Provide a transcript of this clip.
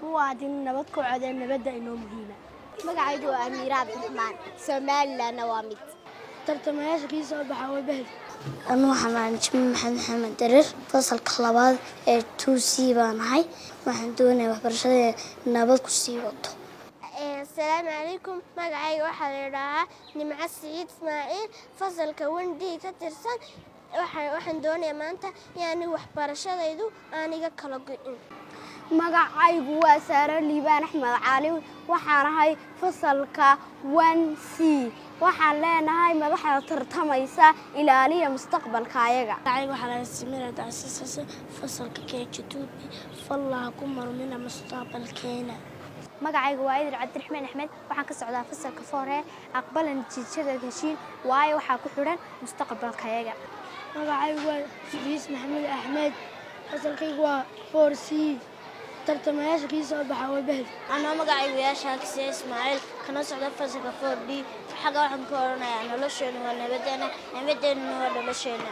muwaadin nabad ku codeen nabadda inoo muhiima. magacaygu waa Amiira Cabdiraxmaan Somaliland waa mid tartamayaasha kii soo baxa waa bahdi anu waxaan maxamed darir fasalka labaad ee 2C baan ahay waxaan doonayaa waxbarashada nabad ku sii wato. السلام عليكم magacayga waxa la yiraahdaa Nimca Saciid Ismaaciil fasalka 1D ka tirsan waxaan doonayaa maanta inaan waxbarashadaydu aaniga kala go'in. magacaygu waa Saara Liibaan Axmed Cali waxaan ahay fasalka 1C waxaan leenahay madaxda tartamaysa ilaaliya mustaqbalka ayaga. magacaygu waxa la Simiraa Daasisa fasalka KG2 fallaha ku marmina mustaqbalkeena. magacaygu waa Idil Cabdiraxmaan Axmed waxaan ka socdaa fasalka 4 aqbalan natiijada heshiin waayo waxa ku xiran mustaqbalka ayaga. magacaygu waa Fiis Maxamed Axmed fasalkaygu waa 4C tartamayaasha kii soo baxa waa bahdi ana magacaygu waa Shaakir Ismaaciil kana socda fasalka 4D xaga waxaan ku oranayaa nolosheena waa nabadeena waa nolosheena.